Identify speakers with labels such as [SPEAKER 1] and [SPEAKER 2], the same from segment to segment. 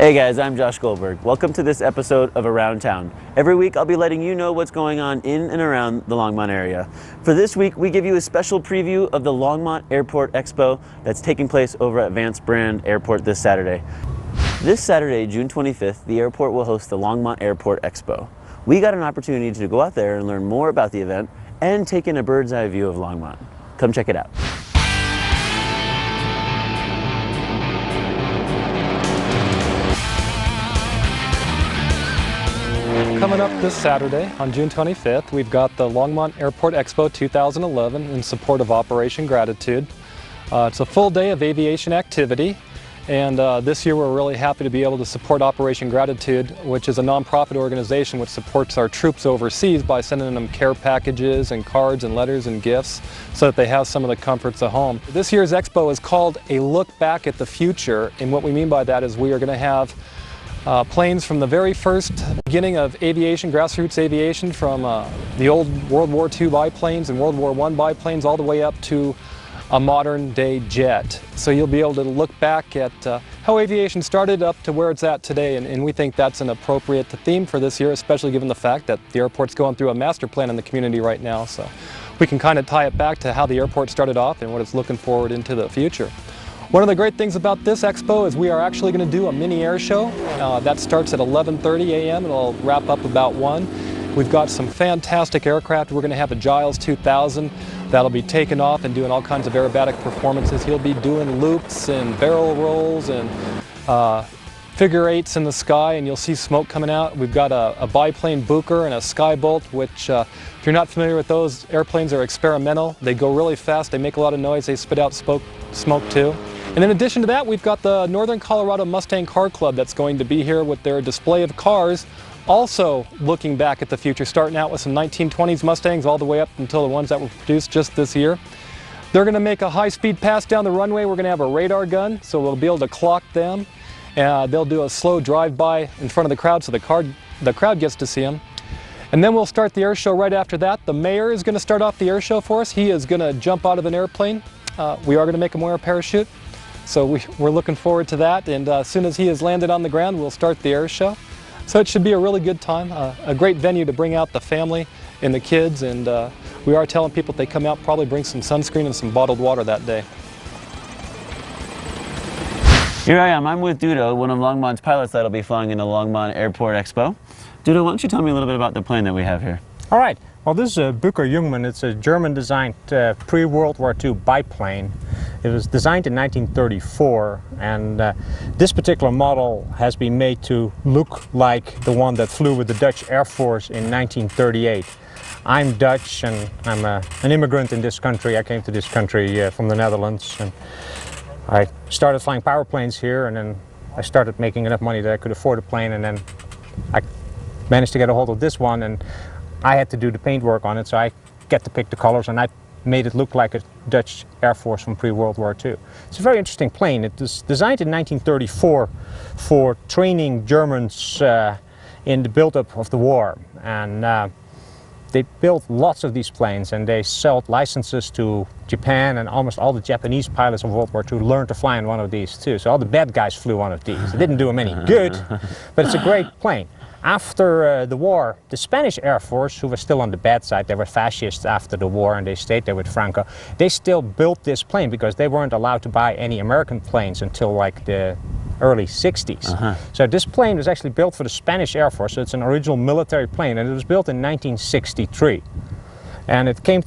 [SPEAKER 1] Hey guys, I'm Josh Goldberg. Welcome to this episode of Around Town. Every week I'll be letting you know what's going on in and around the Longmont area. For this week, we give you a special preview of the Longmont Airport Expo that's taking place over at Vance Brand Airport this Saturday. This Saturday, June 25th, the airport will host the Longmont Airport Expo. We got an opportunity to go out there and learn more about the event and take in a bird's eye view of Longmont. Come check it out.
[SPEAKER 2] Coming up this Saturday on June 25th, we've got the Longmont Airport Expo 2011 in support of Operation Gratitude. It's a full day of aviation activity, and this year we're really happy to be able to support Operation Gratitude, which is a nonprofit organization which supports our troops overseas by sending them care packages and cards and letters and gifts so that they have some of the comforts of home. This year's expo is called A Look Back at the Future, and what we mean by that is we are going to have planes from the very first beginning of aviation, grassroots aviation, from the old World War II biplanes and World War I biplanes all the way up to a modern day jet. So you'll be able to look back at how aviation started up to where it's at today, and we think that's an appropriate theme for this year, especially given the fact that the airport's going through a master plan in the community right now. So we can kind of tie it back to how the airport started off and what it's looking forward into the future. One of the great things about this expo is we are actually going to do a mini air show. That starts at 11:30 a.m. and it'll wrap up about 1. We've got some fantastic aircraft. We're going to have a Giles 2000 that'll be taking off and doing all kinds of aerobatic performances. He'll be doing loops and barrel rolls and figure eights in the sky, and you'll see smoke coming out. We've got a biplane Booker and a Skybolt, which if you're not familiar with those, airplanes are experimental. They go really fast, they make a lot of noise, they spit out smoke too. And in addition to that, we've got the Northern Colorado Mustang Car Club that's going to be here with their display of cars, also looking back at the future, starting out with some 1920s Mustangs all the way up until the ones that were produced just this year. They're going to make a high-speed pass down the runway. We're going to have a radar gun, so we'll be able to clock them. They'll do a slow drive-by in front of the crowd so the crowd gets to see them. And then we'll start the air show right after that. The mayor is going to start off the air show for us. He is going to jump out of an airplane. We are going to make him wear a parachute. So we're looking forward to that, and as soon as he has landed on the ground, we'll start the air show. So it should be a really good time, a great venue to bring out the family and the kids, and we are telling people if they come out, probably bring some sunscreen and some bottled water that day.
[SPEAKER 1] Here I am, I'm with Dudo, one of Longmont's pilots that'll be flying in the Longmont Airport Expo. Dudo, why don't you tell me a little bit about the plane that we have here?
[SPEAKER 3] All right, well, this is a Booker Jungmann. It's a German-designed pre-World War II biplane. It was designed in 1934, and this particular model has been made to look like the one that flew with the Dutch Air Force in 1938. I'm Dutch, and I'm an immigrant in this country. I came to this country from the Netherlands, and I started flying power planes here, and then I started making enough money that I could afford a plane, and then I managed to get a hold of this one, and I had to do the paint work on it, so I get to pick the colors, and I made it look like a Dutch Air Force from pre-World War II. It's a very interesting plane. It was designed in 1934 for training Germans in the build-up of the war, and they built lots of these planes, and they sold licenses to Japan, and almost all the Japanese pilots of World War II learned to fly in one of these too. So all the bad guys flew one of these. It didn't do them any good, but it's a great plane. After the war, the Spanish Air Force, who was still on the bad side, they were fascists after the war and they stayed there with Franco, they still built this plane because they weren't allowed to buy any American planes until like the early 60s. So this plane was actually built for the Spanish Air Force, so it's an original military plane, and it was built in 1963. And it came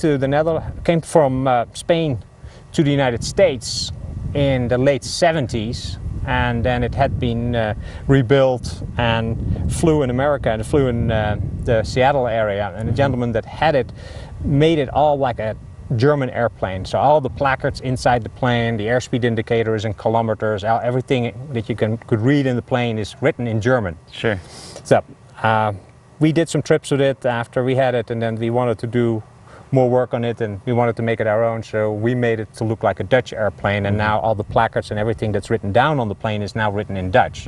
[SPEAKER 3] from Spain to the United States in the late 70s. And then it had been rebuilt and flew in America, and it flew in the Seattle area, and the gentleman that had it made it all like a German airplane. So all the placards inside the plane, the airspeed indicators and kilometers, everything that you could read in the plane is written in German.
[SPEAKER 1] Sure.
[SPEAKER 3] So we did some trips with it after we had it, and then we wanted to do more work on it, and we wanted to make it our own, so we made it to look like a Dutch airplane, and now all the placards and everything that's written down on the plane is now written in Dutch.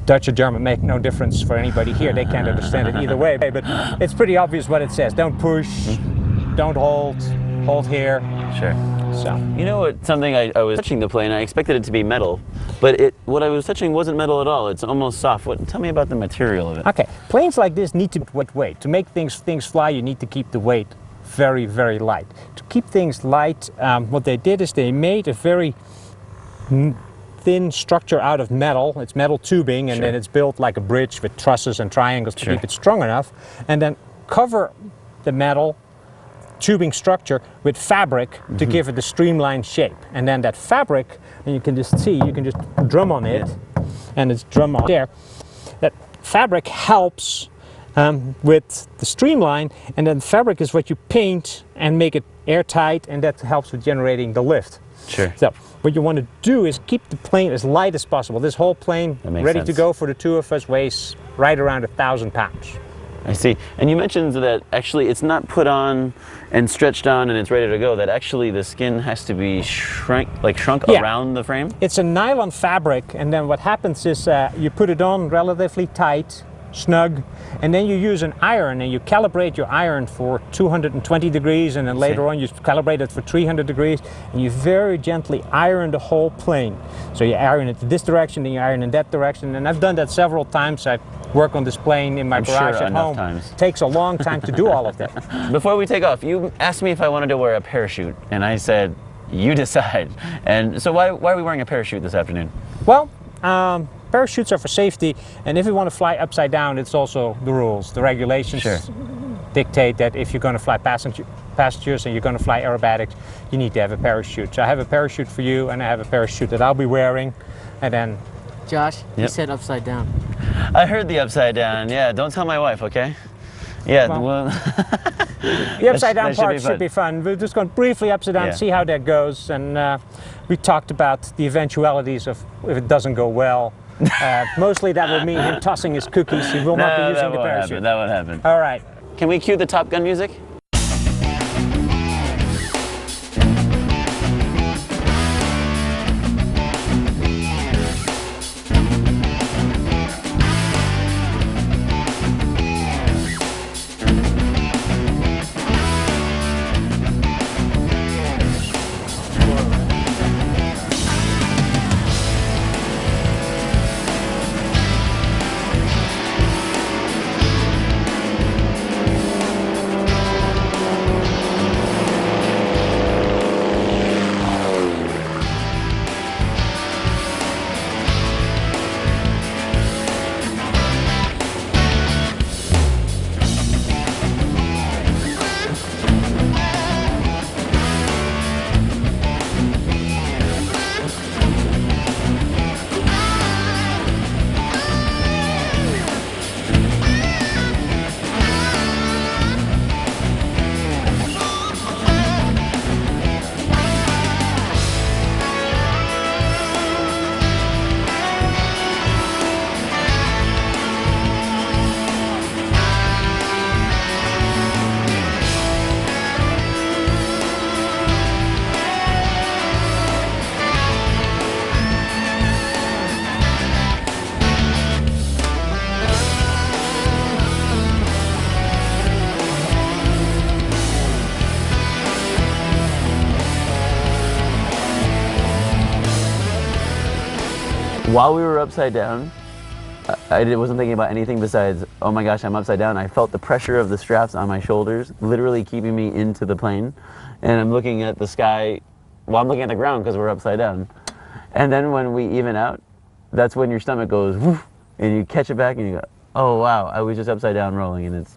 [SPEAKER 3] Dutch or German make no difference for anybody here. They can't understand it either way, but it's pretty obvious what it says. Don't push, don't hold here.
[SPEAKER 1] Sure.
[SPEAKER 3] So.
[SPEAKER 1] You know what? Something I was touching the plane. I expected it to be metal, but what I was touching wasn't metal at all. It's almost soft. Tell me about the material of it.
[SPEAKER 3] Okay, planes like this need to what weight. To make things fly, you need to keep the weight very, very light. To keep things light, what they did is they made a very thin structure out of metal. It's metal tubing, and then it's built like a bridge with trusses and triangles to keep it strong enough, and then cover the metal tubing structure with fabric to give it a streamlined shape. And then that fabric, and you can just see, you can just drum on it, and it's drum on there. That fabric helps with the streamline, and then fabric is what you paint and make it airtight, and that helps with generating the lift.
[SPEAKER 1] Sure.
[SPEAKER 3] So what you want to do is keep the plane as light as possible. This whole plane, ready to go for the two of us, weighs right around 1,000 pounds.
[SPEAKER 1] I see. And you mentioned that actually it's not put on and stretched on and it's ready to go, that actually the skin has to be shrunk around the frame?
[SPEAKER 3] It's a nylon fabric, and then what happens is you put it on relatively tight, snug, and then you use an iron, and you calibrate your iron for 220 degrees, and then later on you calibrate it for 300 degrees, and you very gently iron the whole plane. So you iron it this direction, then you iron in that direction, and I've done that several times. I work on this plane in my garage at home. It takes a long time to do all of that.
[SPEAKER 1] Before we take off, you asked me if I wanted to wear a parachute, and I said, you decide. And so why are we wearing a parachute this afternoon?
[SPEAKER 3] Well, parachutes are for safety, and if you want to fly upside down, it's also the rules. The regulations dictate that if you're going to fly passengers and you're going to fly aerobatics, you need to have a parachute. So I have a parachute for you, and I have a parachute that I'll be wearing, and then...
[SPEAKER 4] Josh, you said upside down.
[SPEAKER 1] I heard the upside down, yeah. Don't tell my wife, okay? Yeah, well...
[SPEAKER 3] The upside down part should be fun. We're just going briefly upside down, see how that goes, and we talked about the eventualities of if it doesn't go well. Mostly that would mean him tossing his cookies. He will not be using the parachute.
[SPEAKER 1] That won't happen.
[SPEAKER 3] All right.
[SPEAKER 1] Can we cue the Top Gun music? While we were upside down, I wasn't thinking about anything besides, oh my gosh, I'm upside down. I felt the pressure of the straps on my shoulders, literally keeping me into the plane. And I'm looking at the sky, well, I'm looking at the ground because we're upside down. And then when we even out, that's when your stomach goes, woof, and you catch it back and you go, oh wow, I was just upside down rolling, and it's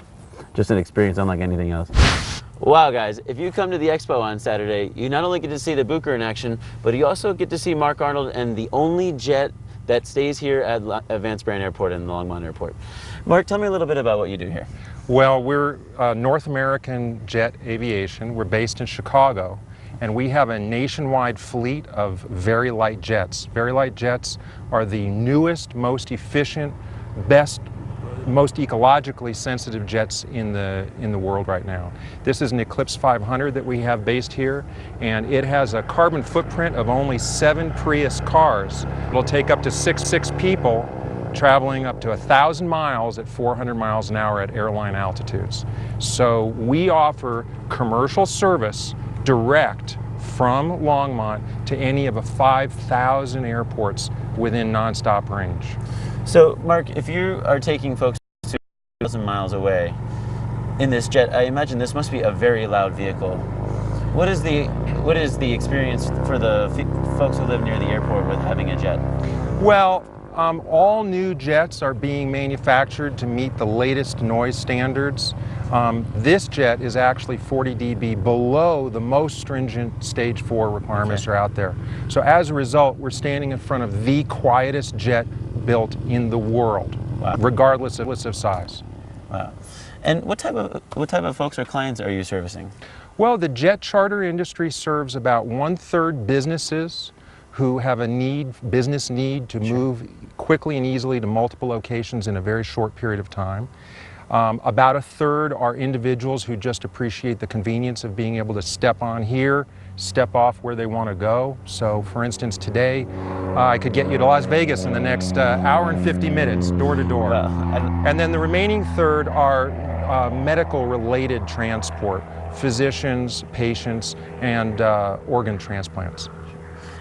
[SPEAKER 1] just an experience unlike anything else. Wow, guys, if you come to the expo on Saturday, you not only get to see the Booker in action, but you also get to see Mark Arnold and the only jet that stays here at Vance Brand Airport and the Longmont Airport. Mark, tell me a little bit about what you do here.
[SPEAKER 5] Well, we're North American Jet Aviation. We're based in Chicago, and we have a nationwide fleet of very light jets. Very light jets are the newest, most efficient, best, most ecologically sensitive jets in the world right now. This is an Eclipse 500 that we have based here, and it has a carbon footprint of only 7 Prius cars. It'll take up to six people traveling up to 1,000 miles at 400 miles an hour at airline altitudes. So we offer commercial service direct from Longmont to any of the 5,000 airports within nonstop range.
[SPEAKER 1] So, Mark, if you are taking folks 2,000 miles away in this jet, I imagine this must be a very loud vehicle. What is the experience for the folks who live near the airport with having a jet?
[SPEAKER 5] Well, all new jets are being manufactured to meet the latest noise standards. This jet is actually 40 dB below the most stringent Stage 4 requirements are out there. So as a result, we're standing in front of the quietest jet built in the world, regardless of size.
[SPEAKER 1] Wow. And what type of folks or clients are you servicing?
[SPEAKER 5] Well, the jet charter industry serves about 1/3 businesses who have a business need to move quickly and easily to multiple locations in a very short period of time. About 1/3 are individuals who just appreciate the convenience of being able to step on here, step off where they want to go. So, for instance, today I could get you to Las Vegas in the next hour and 50 minutes, door to door. And then the remaining 1/3 are medical-related transport, physicians, patients, and organ transplants.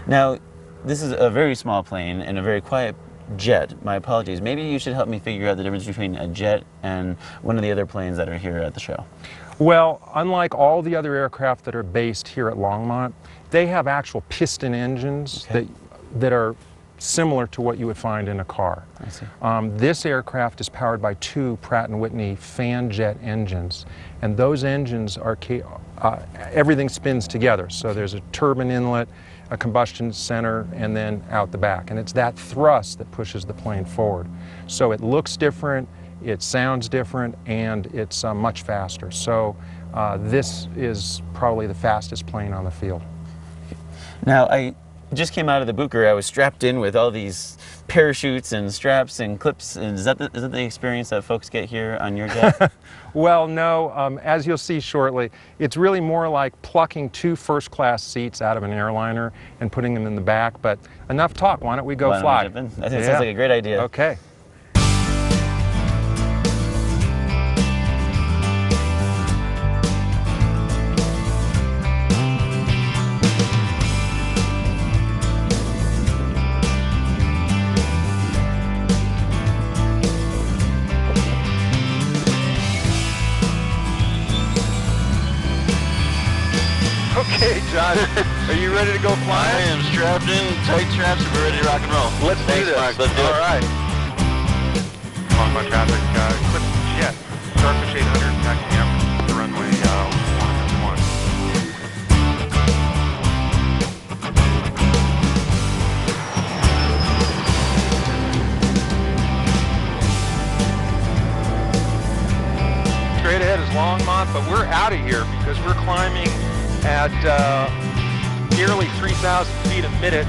[SPEAKER 1] Now, this is a very small plane and a very quiet jet. My apologies. Maybe you should help me figure out the difference between a jet and one of the other planes that are here at the show.
[SPEAKER 5] Well, unlike all the other aircraft that are based here at Longmont, they have actual piston engines that are similar to what you would find in a car.
[SPEAKER 1] I see.
[SPEAKER 5] This aircraft is powered by 2 Pratt & Whitney fan jet engines, and those engines are everything spins together. So there's a turbine inlet, a combustion center, and then out the back. And it's that thrust that pushes the plane forward. So it looks different, it sounds different, and it's much faster. So this is probably the fastest plane on the field.
[SPEAKER 1] Now, I just came out of the Booker. I was strapped in with all these parachutes and straps and clips. And is that the experience that folks get here on your jet?
[SPEAKER 5] Well, no. As you'll see shortly, it's really more like plucking 2 first-class seats out of an airliner and putting them in the back. But enough talk. Why don't we go fly?
[SPEAKER 1] I think it sounds like a great idea.
[SPEAKER 5] Okay. Okay, Josh, are you ready to go fly?
[SPEAKER 1] I am strapped in, tight straps, and we're ready to rock and roll.
[SPEAKER 5] Let's do this.
[SPEAKER 1] Mark. Let's do it.
[SPEAKER 5] All right. Longmont traffic, eclipse jet, Starfish 800, taxiing up to runway 111. Straight ahead is Longmont, but we're out of here because we're climbing at nearly 3,000 feet a minute,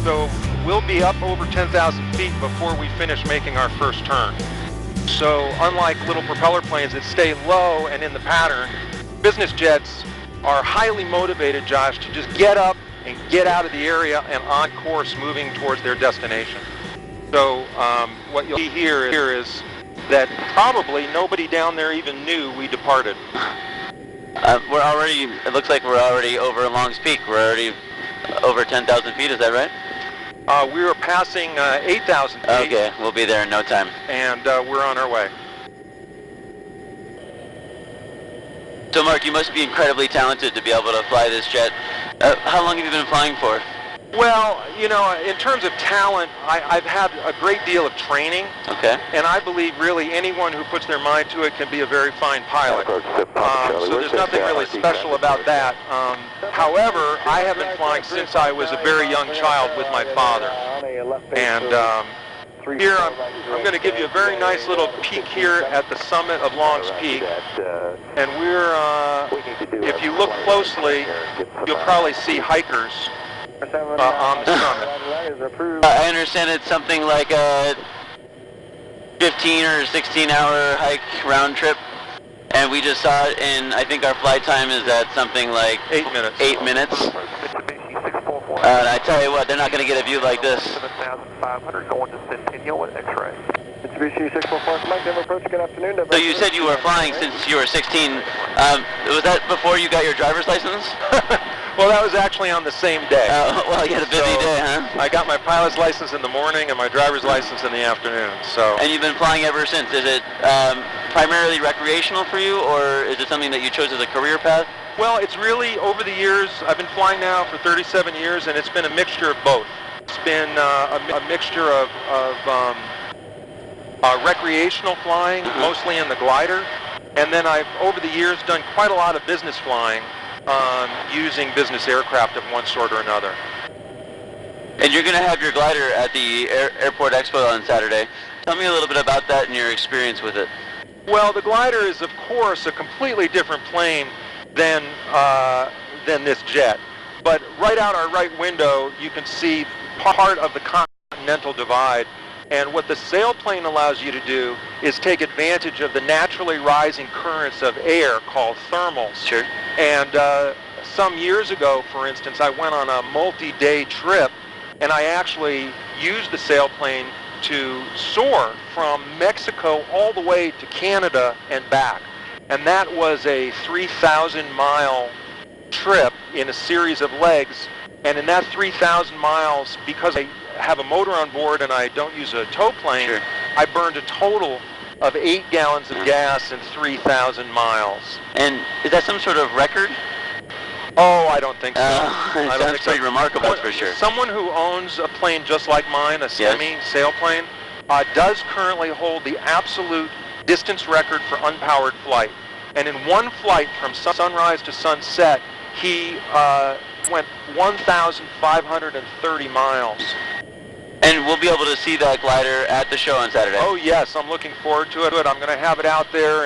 [SPEAKER 5] so we'll be up over 10,000 feet before we finish making our first turn. So unlike little propeller planes that stay low and in the pattern, business jets are highly motivated, Josh, to just get up and get out of the area and on course moving towards their destination. So what you'll see here is that probably nobody down there even knew we departed.
[SPEAKER 1] It looks like we're already over Long's Peak. We're already over 10,000 feet, is that right?
[SPEAKER 5] We are passing 8,000 feet.
[SPEAKER 1] Okay, we'll be there in no time.
[SPEAKER 5] And we're on our way.
[SPEAKER 1] So Mark, you must be incredibly talented to be able to fly this jet. How long have you been flying for?
[SPEAKER 5] Well, you know, in terms of talent, I've had a great deal of training.
[SPEAKER 1] Okay.
[SPEAKER 5] And I believe really anyone who puts their mind to it can be a very fine pilot. So there's nothing really special about that. However, I have been flying since I was a very young child with my father. And here I'm going to give you a very nice little peek here at the summit of Long's Peak. And if you look closely, you'll probably see hikers on the summit.
[SPEAKER 1] I understand it's something like a 15 or 16 hour hike round trip, and we just saw it, and I think our flight time is at something like
[SPEAKER 5] 8 minutes.
[SPEAKER 1] 8 minutes. And I tell you what, they're not going to get a view like this.
[SPEAKER 6] 7,500 going to Centennial with X-ray. Mitsubishi 644 Mike, Denver approach, good afternoon.
[SPEAKER 1] So you said you were flying since you were 16. Was that before you got your driver's license?
[SPEAKER 5] Well, that was actually on the same day.
[SPEAKER 1] Well, you had a busy day, huh?
[SPEAKER 5] I got my pilot's license in the morning and my driver's license in the afternoon. So.
[SPEAKER 1] And you've been flying ever since. Is it primarily recreational for you, or is it something that you chose as a career path?
[SPEAKER 5] Well, it's really, over the years, I've been flying now for 37 years, and it's been a mixture of both. It's been a mixture of recreational flying, mostly in the glider, and then I've, over the years, done quite a lot of business flying using business aircraft of one sort or another.
[SPEAKER 1] And you're going to have your glider at the Airport Expo on Saturday. Tell me a little bit about that and your experience with it.
[SPEAKER 5] Well, the glider is, of course, a completely different plane than this jet. But right out our right window, you can see part of the continental divide. And what the sailplane allows you to do is take advantage of the naturally rising currents of air called thermals.
[SPEAKER 1] Sure.
[SPEAKER 5] And some years ago, for instance, I went on a multi-day trip, and I actually used the sailplane to soar from Mexico all the way to Canada and back. And that was a 3,000-mile trip in a series of legs. And in that 3,000 miles, because I have a motor on board and I don't use a tow plane,
[SPEAKER 1] sure,
[SPEAKER 5] I burned a total of 8 gallons of gas in 3,000 miles.
[SPEAKER 1] And is that some sort of record?
[SPEAKER 5] Oh, I don't think so.
[SPEAKER 1] It sounds pretty remarkable, for sure.
[SPEAKER 5] Someone who owns a plane just like mine, a semi-sailplane, does currently hold the absolute distance record for unpowered flight. And in one flight from sunrise to sunset, he went 1,530 miles.
[SPEAKER 1] And we'll be able to see that glider at the show on Saturday.
[SPEAKER 5] Oh yes, I'm looking forward to it. I'm going to have it out there,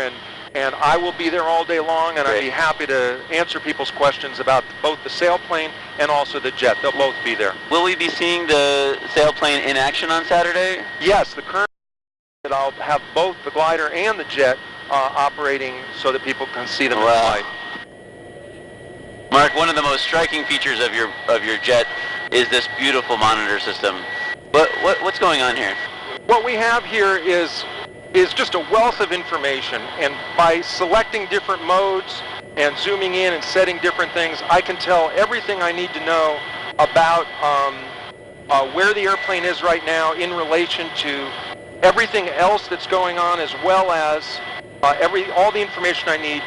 [SPEAKER 5] and I will be there all day long, and
[SPEAKER 1] Great.
[SPEAKER 5] I'd be happy to answer people's questions about both the sailplane and also the jet. They'll both be there.
[SPEAKER 1] Will we be seeing the sailplane in action on Saturday?
[SPEAKER 5] Yes, the current that I'll have both the glider and the jet operating so that people can see them in flight.
[SPEAKER 1] Mark, one of the most striking features of your jet is this beautiful monitor system. What's going on here?
[SPEAKER 5] What we have here is just a wealth of information, and by selecting different modes and zooming in and setting different things, I can tell everything I need to know about where the airplane is right now in relation to everything else that's going on, as well as all the information I need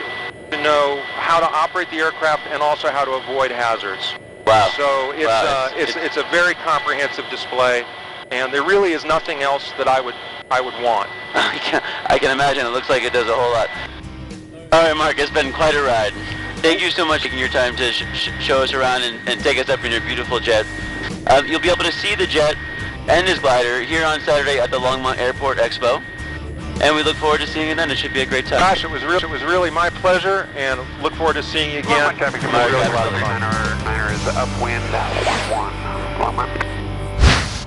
[SPEAKER 5] to know how to operate the aircraft and also how to avoid hazards.
[SPEAKER 1] Wow.
[SPEAKER 5] So it's a very comprehensive display, and there really is nothing else that I would want.
[SPEAKER 1] I can imagine. It looks like it does a whole lot. All right, Mark, it's been quite a ride. Thank you so much for taking your time to show us around and take us up in your beautiful jet. You'll be able to see the jet and his glider here on Saturday at the Longmont Airport Expo. And we look forward to seeing you then. It should be a great time.
[SPEAKER 5] Gosh, it was really my pleasure, and look forward to seeing you again.
[SPEAKER 6] Longmont traffic, really a lot of fun. Niner is upwind, 1, Longmont.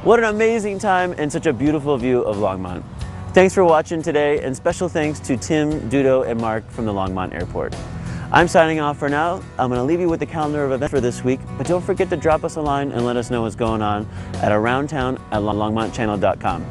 [SPEAKER 1] What an amazing time and such a beautiful view of Longmont. Thanks for watching today, and special thanks to Tim, Dudo, and Mark from the Longmont Airport. I'm signing off for now. I'm going to leave you with the calendar of events for this week, but don't forget to drop us a line and let us know what's going on at aroundtown@longmontchannel.com.